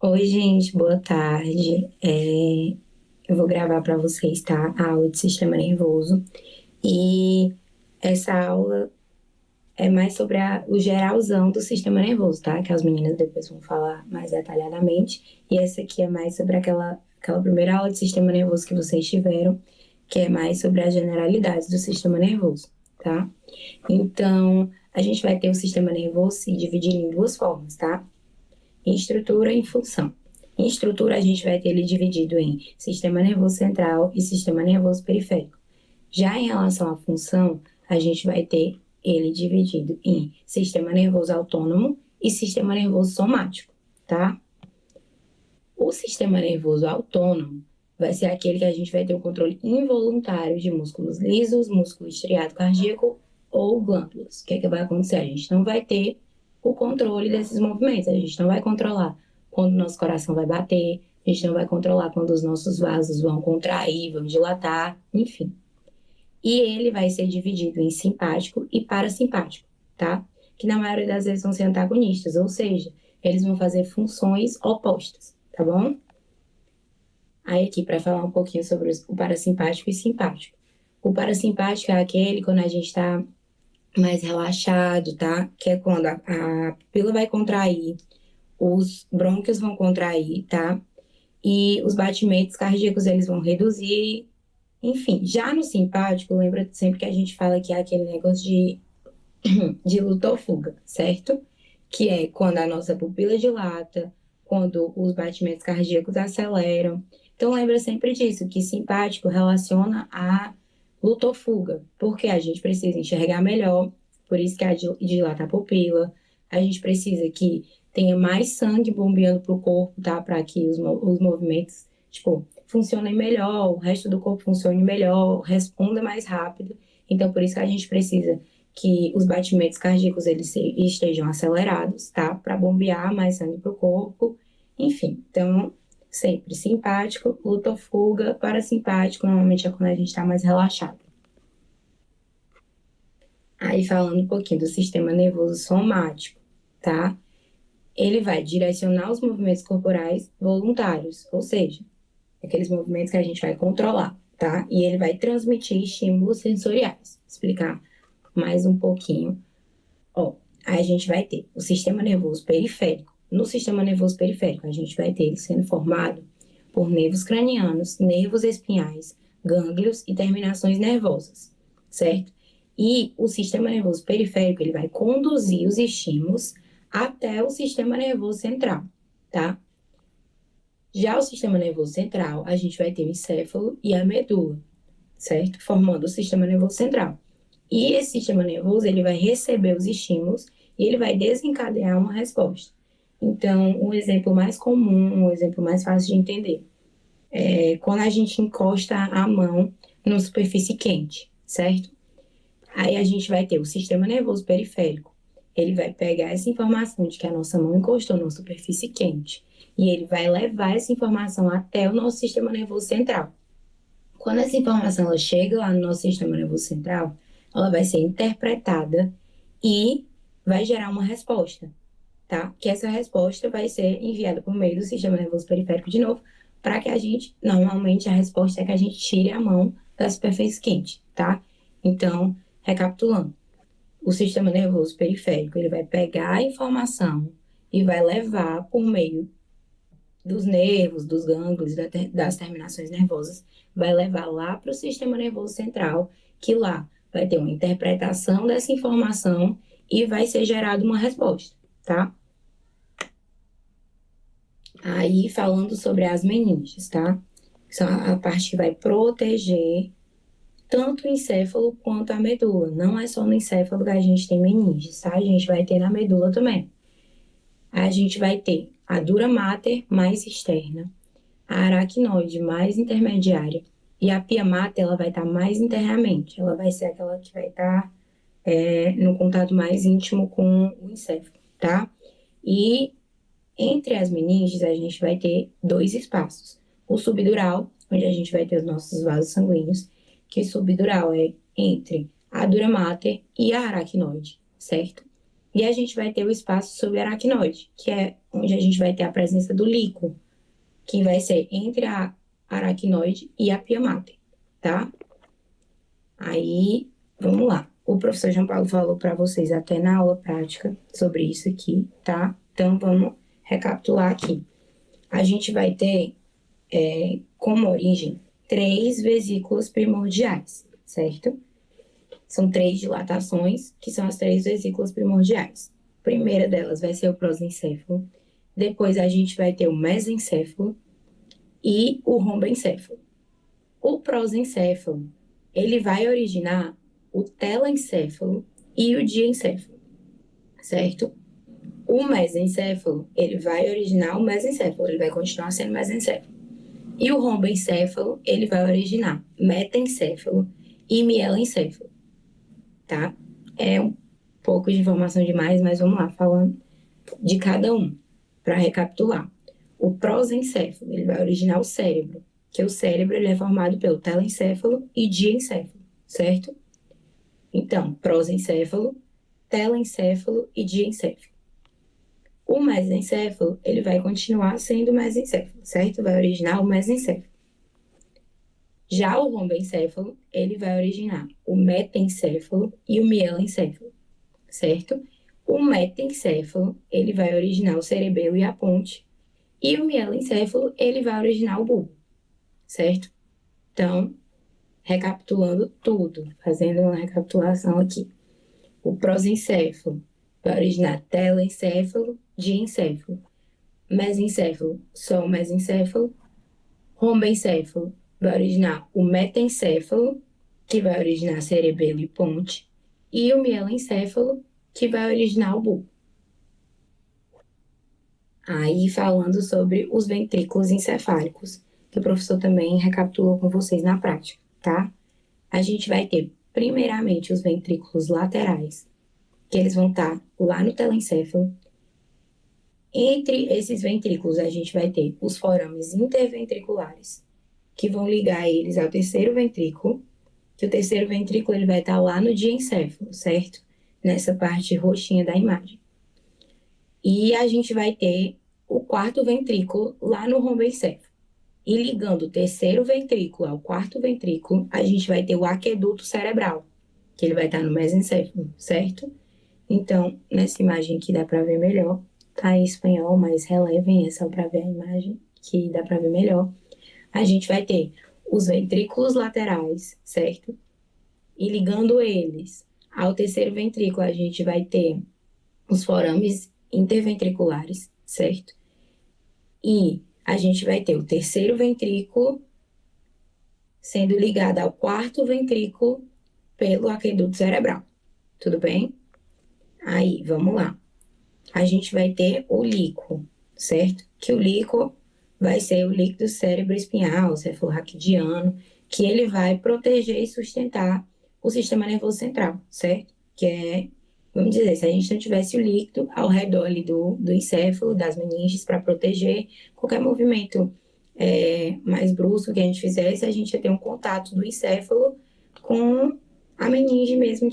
Oi, gente, boa tarde. Eu vou gravar para vocês, tá? A aula de sistema nervoso. E essa aula é mais sobre o geralzão do sistema nervoso, tá? Que as meninas depois vão falar mais detalhadamente. E essa aqui é mais sobre aquela primeira aula de sistema nervoso que vocês tiveram, que é mais sobre as generalidades do sistema nervoso, tá? Então, a gente vai ter o sistema nervoso se dividindo em duas formas, tá? Em estrutura e em função. Em estrutura, a gente vai ter ele dividido em sistema nervoso central e sistema nervoso periférico. Já em relação à função, a gente vai ter ele dividido em sistema nervoso autônomo e sistema nervoso somático, tá? O sistema nervoso autônomo vai ser aquele que a gente vai ter o controle involuntário de músculos lisos, músculo estriado cardíaco ou glândulas. O que é que vai acontecer? A gente não vai ter o controle desses movimentos, a gente não vai controlar quando o nosso coração vai bater, a gente não vai controlar quando os nossos vasos vão contrair, vão dilatar, enfim. E ele vai ser dividido em simpático e parasimpático, tá? Que na maioria das vezes vão ser antagonistas, ou seja, eles vão fazer funções opostas, tá bom? Aí aqui para falar um pouquinho sobre o parasimpático e simpático. O parasimpático é aquele quando a gente está mais relaxado, tá? Que é quando a pupila vai contrair, os brônquios vão contrair, tá? E os batimentos cardíacos eles vão reduzir. Enfim, já no simpático, lembra sempre que a gente fala que é aquele negócio de luta ou fuga, certo? Que é quando a nossa pupila dilata, quando os batimentos cardíacos aceleram. Então, lembra sempre disso, que simpático relaciona a luta ou fuga, porque a gente precisa enxergar melhor, por isso que dilata a pupila, a gente precisa que tenha mais sangue bombeando para o corpo, tá? Para que os movimentos, tipo, funcionem melhor, o resto do corpo funcione melhor, responda mais rápido. Então, por isso que a gente precisa que os batimentos cardíacos eles estejam acelerados, tá? Para bombear mais sangue para o corpo. Enfim, então, sempre simpático, luta ou fuga, parasimpático, normalmente é quando a gente está mais relaxado. Aí, falando um pouquinho do sistema nervoso somático, tá? Ele vai direcionar os movimentos corporais voluntários, ou seja, aqueles movimentos que a gente vai controlar, tá? E ele vai transmitir estímulos sensoriais. Vou explicar mais um pouquinho. Ó, aí a gente vai ter o sistema nervoso periférico. No sistema nervoso periférico, a gente vai ter ele sendo formado por nervos cranianos, nervos espinhais, gânglios e terminações nervosas, certo? E o sistema nervoso periférico, ele vai conduzir os estímulos até o sistema nervoso central, tá? Já o sistema nervoso central, a gente vai ter o encéfalo e a medula, certo? Formando o sistema nervoso central. E esse sistema nervoso, ele vai receber os estímulos e ele vai desencadear uma resposta. Então, um exemplo mais comum, um exemplo mais fácil de entender, é quando a gente encosta a mão numa superfície quente, certo? Aí a gente vai ter o sistema nervoso periférico. Ele vai pegar essa informação de que a nossa mão encostou numa superfície quente e ele vai levar essa informação até o nosso sistema nervoso central. Quando essa informação ela chega lá no nosso sistema nervoso central, ela vai ser interpretada e vai gerar uma resposta, tá? Que essa resposta vai ser enviada por meio do sistema nervoso periférico de novo, para que a gente, normalmente a resposta é que a gente tire a mão da superfície quente, tá? Então, recapitulando, o sistema nervoso periférico, ele vai pegar a informação e vai levar por meio dos nervos, dos gânglios, das terminações nervosas, vai levar lá para o sistema nervoso central, que lá vai ter uma interpretação dessa informação e vai ser gerada uma resposta, tá? Aí falando sobre as meninges, tá? Que são a parte que vai proteger tanto o encéfalo quanto a medula. Não é só no encéfalo que a gente tem meninges, tá? A gente vai ter na medula também. A gente vai ter a dura mater mais externa, a aracnoide mais intermediária e a pia mater ela vai estar mais internamente. Ela vai ser aquela que vai estar no contato mais íntimo com o encéfalo, tá? E entre as meninges a gente vai ter dois espaços. O subdural, onde a gente vai ter os nossos vasos sanguíneos, que subdural é entre a dura mater e a aracnoide, certo? E a gente vai ter o espaço subaracnoide, que é onde a gente vai ter a presença do líquido, que vai ser entre a aracnoide e a pia mater, tá? Aí, vamos lá. O professor João Paulo falou para vocês até na aula prática sobre isso aqui, tá? Então, vamos recapitular aqui. A gente vai ter como origem 3 vesículas primordiais, certo? São 3 dilatações, que são as 3 vesículas primordiais. A primeira delas vai ser o prosencéfalo, depois a gente vai ter o mesencéfalo e o rombencéfalo. O prosencéfalo, ele vai originar o telencéfalo e o diencéfalo, certo? O mesencéfalo, ele vai originar o mesencéfalo, ele vai continuar sendo mesencéfalo. E o rombencéfalo, ele vai originar metencéfalo e mielencéfalo, tá? É um pouco de informação demais, mas vamos lá, falando de cada um, para recapitular. O prosencéfalo, ele vai originar o cérebro, que o cérebro ele é formado pelo telencéfalo e diencéfalo, certo? Então, prosencéfalo, telencéfalo e diencéfalo. O mesencéfalo, ele vai continuar sendo mesencéfalo, certo? Vai originar o mesencéfalo. Já o rombencéfalo, ele vai originar o metencéfalo e o mielencéfalo, certo? O metencéfalo, ele vai originar o cerebelo e a ponte, e o mielencéfalo, ele vai originar o bulbo, certo? Então, recapitulando tudo, fazendo uma recapitulação aqui. O prosencéfalo vai originar telencéfalo, diencéfalo, mesencéfalo, só o mesencéfalo, rombencéfalo vai originar o metencéfalo, que vai originar cerebelo e ponte, e o mielencéfalo, que vai originar o bulbo. Aí, falando sobre os ventrículos encefálicos, que o professor também recapitulou com vocês na prática, tá? A gente vai ter, primeiramente, os ventrículos laterais, que eles vão estar lá no telencéfalo. Entre esses ventrículos, a gente vai ter os forames interventriculares, que vão ligar eles ao terceiro ventrículo, que o terceiro ventrículo ele vai estar lá no diencéfalo, certo? Nessa parte roxinha da imagem. E a gente vai ter o quarto ventrículo lá no rombencéfalo. E ligando o terceiro ventrículo ao quarto ventrículo, a gente vai ter o aqueduto cerebral, que ele vai estar no mesencéfalo, certo? Então, nessa imagem aqui dá para ver melhor. Tá em espanhol, mas relevem essa para ver a imagem, que dá para ver melhor. A gente vai ter os ventrículos laterais, certo? E ligando eles ao terceiro ventrículo, a gente vai ter os forames interventriculares, certo? E a gente vai ter o terceiro ventrículo sendo ligado ao quarto ventrículo pelo aqueduto cerebral. Tudo bem? Aí, vamos lá. A gente vai ter o líquido, certo? Que o líquido vai ser o líquido cérebro-espinhal, cefalorraquidiano, que ele vai proteger e sustentar o sistema nervoso central, certo? Que é, vamos dizer, se a gente não tivesse o líquido ao redor ali do encéfalo, das meninges, para proteger qualquer movimento mais brusco que a gente fizesse, a gente ia ter um contato do encéfalo com a meninge mesmo,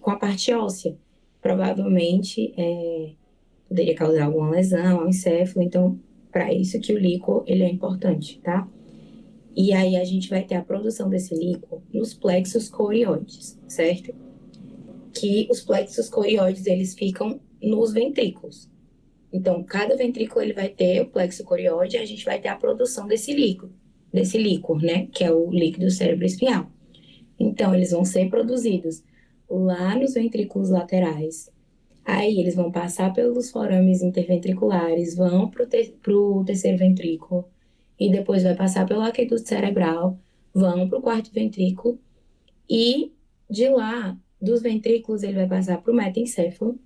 com a parte óssea. Provavelmente poderia causar alguma lesão ao encéfalo, então, para isso que o líquor ele é importante, tá? E aí a gente vai ter a produção desse líquor nos plexos corioides, certo? Que os plexos corioides, eles ficam nos ventrículos. Então, cada ventrículo ele vai ter o plexo corioide e a gente vai ter a produção desse líquor, né? Que é o líquido cérebro-espinhal. Então, eles vão ser produzidos lá nos ventrículos laterais. Aí, eles vão passar pelos forames interventriculares, vão pro terceiro ventrículo, e depois vai passar pelo aqueduto cerebral, vão pro quarto ventrículo, e de lá, dos ventrículos, ele vai passar pro metencéfalo,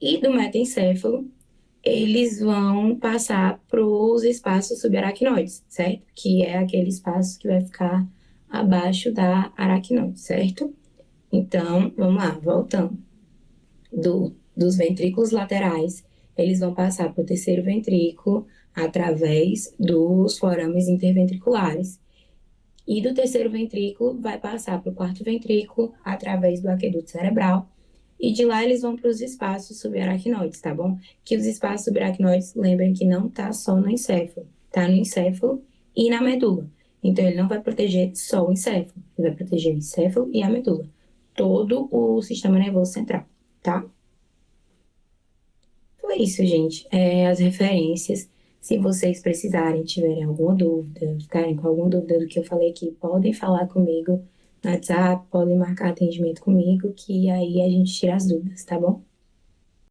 e do metencéfalo, eles vão passar para os espaços subaracnoides, certo? Que é aquele espaço que vai ficar abaixo da aracnoide, certo? Então, vamos lá, voltando. Dos ventrículos laterais, eles vão passar para o terceiro ventrículo através dos forames interventriculares. E do terceiro ventrículo vai passar para o quarto ventrículo através do aqueduto cerebral. E de lá eles vão para os espaços subaracnoides, tá bom? Que os espaços subaracnoides, lembrem que não tá só no encéfalo, tá no encéfalo e na medula. Então ele não vai proteger só o encéfalo, ele vai proteger o encéfalo e a medula, todo o sistema nervoso central, tá? Então é isso, gente. As referências. Se vocês precisarem, tiverem alguma dúvida, ficarem com alguma dúvida do que eu falei aqui, podem falar comigo no WhatsApp, podem marcar atendimento comigo, que aí a gente tira as dúvidas, tá bom?